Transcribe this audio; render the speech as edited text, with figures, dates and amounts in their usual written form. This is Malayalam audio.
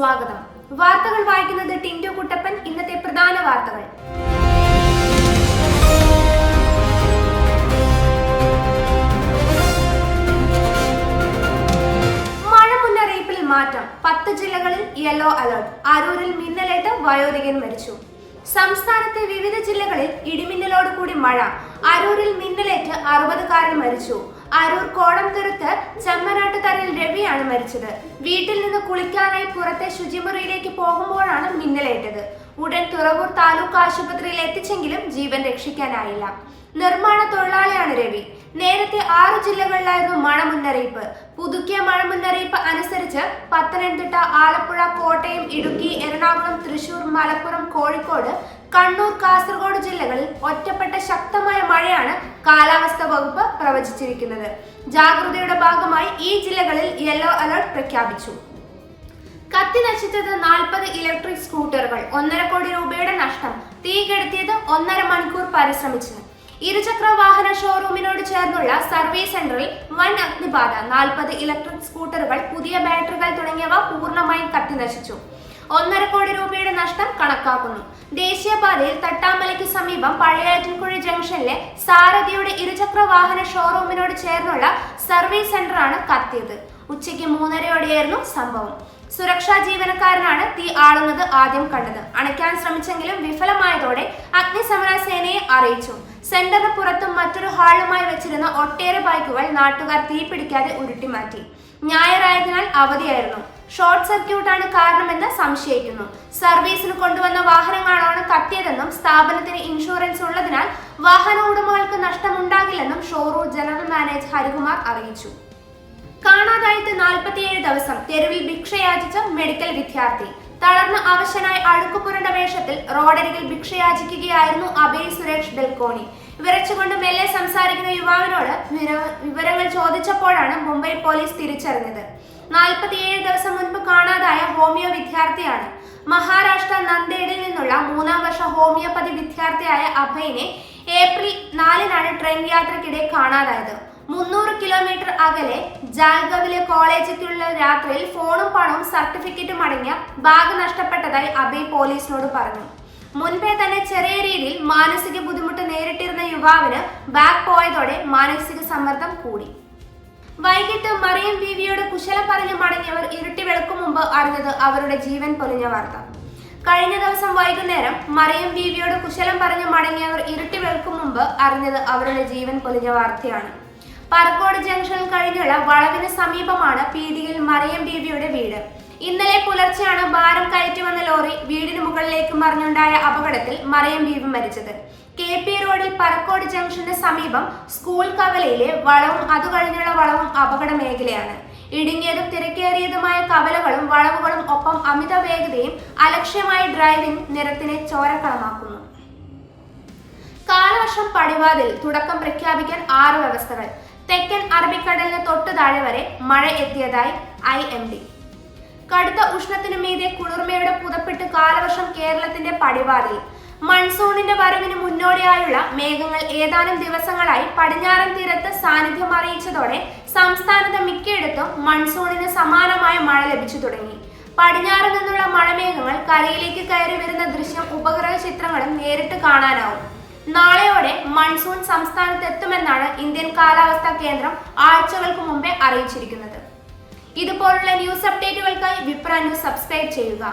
സ്വാഗതം. വാർത്തകൾ വായിക്കുന്നത് ടിൻഡു കുട്ടപ്പൻ. ഇന്നത്തെ പ്രധാന വാർത്തകൾ. മഴ മുന്നറിയിപ്പിൽ മാറ്റം. 10 ജില്ലകളിൽ യെല്ലോ അലർട്ട്. അരൂരിൽ മിന്നലേറ്റ് വയോധികൻ മരിച്ചു. സംസ്ഥാനത്തെ വിവിധ ജില്ലകളിൽ ഇടിമിന്നലോട് കൂടി മഴ. അരൂരിൽ മിന്നലേറ്റ് 60കാരൻ മരിച്ചു. അരൂർ കോടംതുരുത്ത് ചെമ്മനാട്ടുതറയിൽ രവിയാണ് മരിച്ചത്. വീട്ടിൽ നിന്ന് കുളിക്കാനായി പുറത്തെ ശുചിമുറിയിലേക്ക് പോകുമ്പോഴാണ് മിന്നലേറ്റത്. ഉടൻ തുറവൂർ താലൂക്ക് ആശുപത്രിയിൽ എത്തിച്ചെങ്കിലും ജീവൻ രക്ഷിക്കാനായില്ല. നിർമ്മാണ തൊഴിലാളിയാണ് രവി. നേരത്തെ 6 ജില്ലകളിലായിരുന്നു മഴ മുന്നറിയിപ്പ്. പുതുക്കിയ മഴ മുന്നറിയിപ്പ് അനുസരിച്ച് പത്തനംതിട്ട, ആലപ്പുഴ, കോട്ടയം, ഇടുക്കി, എറണാകുളം, തൃശൂർ, മലപ്പുറം, കോഴിക്കോട്, കണ്ണൂർ, കാസർഗോഡ് ജില്ലകളിൽ ഒറ്റപ്പെട്ട ശക്തമായ മഴയാണ് കാലാവസ്ഥാ വകുപ്പ് പ്രവചിച്ചിരിക്കുന്നത്. ജാഗ്രതയുടെ ഭാഗമായി ഈ ജില്ലകളിൽ യെല്ലോ അലർട്ട് പ്രഖ്യാപിച്ചു. കത്തി നശിച്ചത് 40 ഇലക്ട്രിക് സ്കൂട്ടറുകൾ. 1.5 കോടി രൂപയുടെ നഷ്ടം. തീ കെടുത്തിയത് 1.5 മണിക്കൂർ പരിശ്രമിച്ചു. ഇരുചക്ര വാഹന ഷോറൂമിനോട് ചേർന്നുള്ള സർവീസ് സെന്ററിൽ വൻ അഗ്നിബാധ. 40 ഇലക്ട്രിക് സ്കൂട്ടറുകൾ, പുതിയ ബാറ്ററികൾ തുടങ്ങിയവ പൂർണ്ണമായും കത്തി നശിച്ചു. 1.5 കോടി രൂപയുടെ നഷ്ടം കണക്കാക്കുന്നു. ദേശീയപാതയിൽ തട്ടാമലയ്ക്ക് സമീപം പഴയാറ്റിൻകുഴി ജംഗ്ഷനിലെ സാരഥിയുടെ ഇരുചക്ര വാഹന ഷോറൂമിനോട് ചേർന്നുള്ള സർവീസ് സെന്ററാണ് കത്തിയത്. ഉച്ചയ്ക്ക് 3:30ഓടെയായിരുന്നു സംഭവം. സുരക്ഷാ ജീവനക്കാരനാണ് തീ ആളുന്നത് ആദ്യം കണ്ടത്. അണയ്ക്കാൻ ശ്രമിച്ചെങ്കിലും വിഫലമായതോടെ അഗ്നിശമന സേനയെ അറിയിച്ചു. സെന്ററിന് പുറത്തും മറ്റൊരു ഹാളുമായി വെച്ചിരുന്ന ഒട്ടേറെ ബൈക്കുകൾ നാട്ടുകാർ തീ പിടിക്കാതെ ഉരുട്ടിമാറ്റി. ഞായറായതിനാൽ അവധിയായിരുന്നു. ഷോർട്ട് സർക്യൂട്ടാണ് കാരണമെന്ന് സംശയിക്കുന്നു. സർവീസിന് കൊണ്ടുവന്ന വാഹനങ്ങളാണ് കത്തിയതെന്നും സ്ഥാപനത്തിന് ഇൻഷുറൻസ് ഉള്ളതിനാൽ വാഹന ഉടമകൾക്ക് നഷ്ടമുണ്ടാകില്ലെന്നും ഷോറൂം ജനറൽ മാനേജർ ഹരികുമാർ അറിയിച്ചു. കാണാതായിട്ട് 47 ദിവസം. തെരുവിൽ ഭിക്ഷയാചിച്ച മെഡിക്കൽ വിദ്യാർത്ഥി. തളർന്ന അവശനായി അഴുക്കുപുരണ്ട വേഷത്തിൽ റോഡരികിൽ ഭിക്ഷയാചിക്കുകയായിരുന്നു അഭയ് സുരേഷ് ബെൽക്കോണി. വിറച്ചുകൊണ്ട് മെല്ലെ സംസാരിക്കുന്ന യുവാവിനോട് വിവരങ്ങൾ ചോദിച്ചപ്പോഴാണ് മുംബൈ പോലീസ് തിരിച്ചറിഞ്ഞത്. 47 ദിവസം മുൻപ് കാണാതായ ഹോമിയോ വിദ്യാർത്ഥിയാണ്. മഹാരാഷ്ട്ര നന്ദേഡിൽ നിന്നുള്ള 3ാം വർഷ ഹോമിയോപ്പതി വിദ്യാർത്ഥിയായ അഭയിനെ ഏപ്രിൽ 4-നാണ് ട്രെയിൻ യാത്രക്കിടെ കാണാതായത്. 300 കിലോമീറ്റർ അകലെ ജാൽഗവിലെ കോളേജിലേക്കുള്ള രാത്രിയിൽ ഫോണും പണവും സർട്ടിഫിക്കറ്റും അടങ്ങിയ ബാഗ് നഷ്ടപ്പെട്ടതായി അഭയ് പോലീസിനോട് പറഞ്ഞു. മുൻപേ തന്നെ ചെറിയ രീതിയിൽ മാനസിക ബുദ്ധിമുട്ട് നേരിട്ടിരുന്ന യുവാവിന് ബാഗ് പോയതോടെ മാനസിക സമ്മർദ്ദം കൂടി. വൈകിട്ട് മറിയം ബീവിയോട് കുശലം പറഞ്ഞു മടങ്ങിയവർ ഇരുട്ടി വെളുക്കും മുമ്പ് അറിഞ്ഞത് അവരുടെ ജീവൻ പൊലിഞ്ഞ വാർത്ത. കഴിഞ്ഞ ദിവസം വൈകുന്നേരം മറിയം ബീവിയോട് കുശലം പറഞ്ഞു മടങ്ങിയവർ ഇരുട്ടി വെളുക്കും മുമ്പ് അറിഞ്ഞത് അവരുടെ ജീവൻ പൊലിഞ്ഞ വാർത്തയാണ്. പറക്കോട് ജംഗ്ഷനിൽ കഴിഞ്ഞുള്ള വളവിന് സമീപമാണ് പീടികയിൽ മറിയം ബീവിയുടെ വീട്. ഇന്നലെ പുലർച്ചെയാണ് ഭാരം കയറ്റി വന്ന ലോറി വീടിന് മുകളിലേക്ക് മറിഞ്ഞുണ്ടായ അപകടത്തിൽ മറിയം ബീവി മരിച്ചത്. KP റോഡിൽ പറക്കോട് ജംഗ്ഷന് സമീപം സ്കൂൾ കവലയിലെ വളവും അത് കഴിഞ്ഞുള്ള വളവും അപകട മേഖലയാണ്. ഇടുങ്ങിയതും തിരക്കേറിയതുമായ കവലകളും വളവുകളും ഒപ്പം അമിത വേഗതയും അലക്ഷ്യമായ ഡ്രൈവിംഗ് നിരത്തിനെ ചോരക്കളമാക്കുന്നു. കാലവർഷം പടിവാതിൽ. തുടക്കം പ്രഖ്യാപിക്കാൻ 6 വ്യവസ്ഥകൾ. തെക്കൻ അറബിക്കടലിന് തൊട്ടു താഴെ വരെ മഴ എത്തിയതായി IMD. കടുത്ത ഉഷ്ണത്തിനു മീതെ കുളിർമയുടെ പുതപ്പിട്ട് കാലവർഷം കേരളത്തിന്റെ പടിവാതിൽ. മൺസൂണിന്റെ വരവിന് മുന്നോടിയായുള്ള മേഘങ്ങൾ ഏതാനും ദിവസങ്ങളായി പടിഞ്ഞാറൻ തീരത്ത് സാന്നിധ്യം അറിയിച്ചതോടെ സംസ്ഥാനത്ത് മിക്കയിടത്തും മൺസൂണിന് സമാനമായ മഴ ലഭിച്ചു തുടങ്ങി. പടിഞ്ഞാറ് നിന്നുള്ള മഴമേഘങ്ങൾ കരയിലേക്ക് കയറി വരുന്ന ദൃശ്യം ഉപഗ്രഹ ചിത്രങ്ങളും നേരിട്ട് കാണാനാവും. നാളെയോടെ മൺസൂൺ സംസ്ഥാനത്ത് എത്തുമെന്നാണ് ഇന്ത്യൻ കാലാവസ്ഥാ കേന്ദ്രം ആഴ്ചകൾക്ക് മുമ്പേ അറിയിച്ചിരിക്കുന്നത്. ഇതുപോലുള്ള ന്യൂസ് അപ്ഡേറ്റുകൾക്കായി വിപ്ര ന്യൂസ് സബ്സ്ക്രൈബ് ചെയ്യുക.